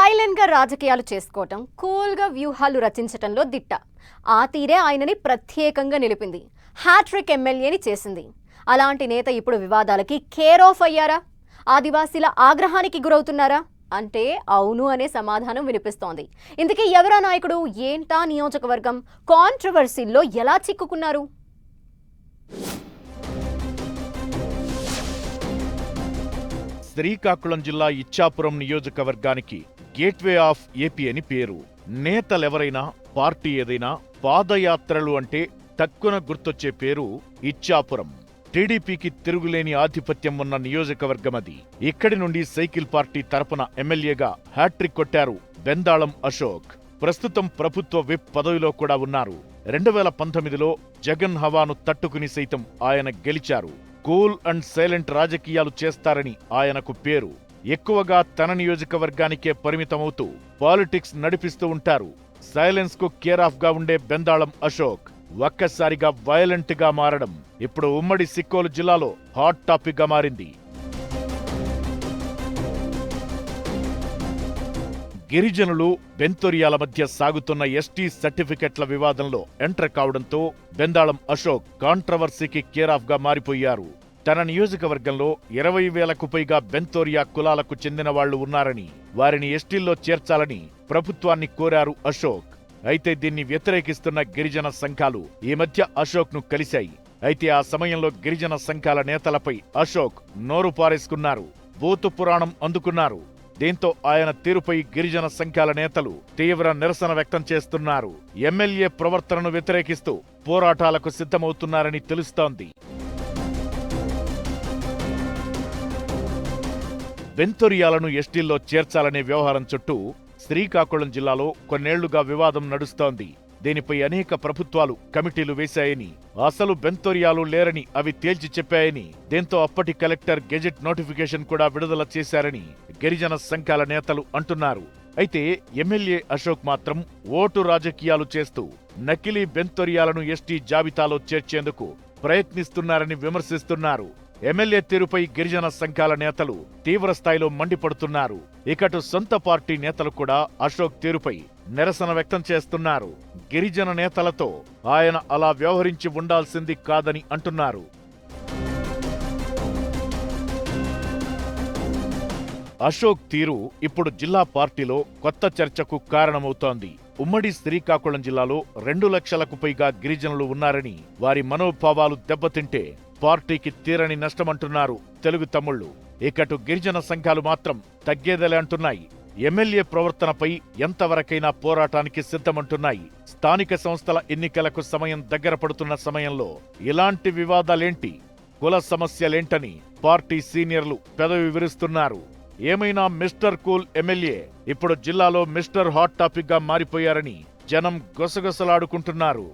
Silent గా రాజకీయాలు చేసుకోవటం, కూల్ గా వ్యూహాలు రచించటంలో దిట్ట. ఆ తీరే ఆయనని ప్రత్యేకంగా నిలిపింది. హ్యాట్రిక్ ఎమ్మెల్యేని చేసింది. అలాంటి నేత ఇప్పుడు వివాదాలకి కేర్ ఆఫ్ అయ్యారా? ఆదివాసీల ఆగ్రహానికి గురవుతున్నారా అంటే అవును అనే సమాధానం వినిపిస్తోంది. ఇందుకే ఎవరా నాయకుడు, ఏంటా నియోజకవర్గం, కాంట్రవర్సీల్లో ఎలా చిక్కుకున్నారు? శ్రీకాకుళం జిల్లా ఇచ్చాపురం నియోజకవర్గానికి గేట్వే ఆఫ్ ఏపీ అని పేరు. నేతలెవరైనా, పార్టీ ఏదైనా, పాదయాత్రలు అంటే తక్కువ గుర్తొచ్చే పేరు ఇచ్చాపురం. టీడీపీకి తిరుగులేని ఆధిపత్యం ఉన్న నియోజకవర్గం అది. ఇక్కడి నుండి సైకిల్ పార్టీ తరపున ఎమ్మెల్యేగా హ్యాట్రిక్ కొట్టారు బెందాళం అశోక్. ప్రస్తుతం ప్రభుత్వ విప్ పదవిలో కూడా ఉన్నారు. 2019లో జగన్ హవాను తట్టుకుని సైతం ఆయన గెలిచారు. కూల్ అండ్ సైలెంట్ రాజకీయాలు చేస్తారని ఆయనకు పేరు. ఎక్కువగా తన నియోజకవర్గానికే పరిమితమవుతూ పాలిటిక్స్ నడిపిస్తూ ఉంటారు. సైలెన్స్ కు కేర్ ఆఫ్ గా ఉండే బెందాళం అశోక్ ఒక్కసారిగా వైలెంట్ గా మారడం ఇప్పుడు ఉమ్మడి సిక్కోలు జిల్లాలో హాట్ టాపిక్ గా మారింది. గిరిజనులు, బెంతొరియాల మధ్య సాగుతున్న ఎస్టీ సర్టిఫికెట్ల వివాదంలో ఎంటర్ కావడంతో బెందాళం అశోక్ కాంట్రవర్సీకి కేర్ ఆఫ్ గా మారిపోయారు. తన నియోజకవర్గంలో 20,000కు పైగా బెంతోరియా కులాలకు చెందిన వాళ్లు ఉన్నారని, వారిని ఎస్టీల్లో చేర్చాలని ప్రభుత్వాన్ని కోరారు అశోక్. అయితే దీన్ని వ్యతిరేకిస్తున్న గిరిజన సంఘాలు ఈ మధ్య అశోక్ ను కలిశాయి. అయితే ఆ సమయంలో గిరిజన సంఘాల నేతలపై అశోక్ నోరు పారేసుకున్నారు, బూతు పురాణం అందుకున్నారు. దీంతో ఆయన తీరుపై గిరిజన సంఘాల నేతలు తీవ్ర నిరసన వ్యక్తం చేస్తున్నారు. ఎమ్మెల్యే ప్రవర్తనను వ్యతిరేకిస్తూ పోరాటాలకు సిద్ధమవుతున్నారని తెలుస్తోంది. బెంతొరియాలను ఎస్టీల్లో చేర్చాలనే వ్యవహారం చుట్టూ శ్రీకాకుళం జిల్లాలో కొన్నేళ్లుగా వివాదం నడుస్తోంది. దీనిపై అనేక ప్రభుత్వాలు కమిటీలు వేశాయని, అసలు బెంతొరియాలు లేరని అవి తేల్చి చెప్పాయని, దీంతో అప్పటి కలెక్టర్ గెజెట్ నోటిఫికేషన్ కూడా విడుదల చేశారని గిరిజన సంఘాల నేతలు అంటున్నారు. అయితే ఎమ్మెల్యే అశోక్ మాత్రం ఓటు రాజకీయాలు చేస్తూ నకిలీ బెంతొరియాలను ఎస్టీ జాబితాలో చేర్చేందుకు ప్రయత్నిస్తున్నారని విమర్శిస్తున్నారు. ఎమ్మెల్యే తీరుపై గిరిజన సంఘాల నేతలు తీవ్రస్థాయిలో మండిపడుతున్నారు. ఇకటు సొంత పార్టీ నేతలు కూడా అశోక్ తీరుపై నిరసన వ్యక్తం చేస్తున్నారు. గిరిజన నేతలతో ఆయన అలా వ్యవహరించి ఉండాల్సింది కాదని అంటున్నారు. అశోక్ తీరు ఇప్పుడు జిల్లా పార్టీలో కొత్త చర్చకు కారణమవుతోంది. ఉమ్మడి శ్రీకాకుళం జిల్లాలో 2 లక్షలకు పైగా గిరిజనులు ఉన్నారని, వారి మనోభావాలు దెబ్బతింటే పార్టీకి తీరని నష్టమంటున్నారు తెలుగు తమ్ముళ్లు. ఇకటు గిరిజన సంఘాలు మాత్రం తగ్గేదలే అంటున్నాయి. ఎమ్మెల్యే ప్రవర్తనపై ఎంతవరకైనా పోరాటానికి సిద్ధమంటున్నాయి. స్థానిక సంస్థల ఎన్నికలకు సమయం దగ్గర పడుతున్న సమయంలో ఇలాంటి వివాదాలేంటి, కుల సమస్యలేంటని పార్టీ సీనియర్లు పెదవి విరుస్తున్నారు. ఏమైనా మిస్టర్ కూల్ ఎమ్మెల్యే ఇప్పుడు జిల్లాలో మిస్టర్ హాట్ టాపిక్ గా మారిపోయారని జనం గుసగుసలాడుకుంటున్నారు.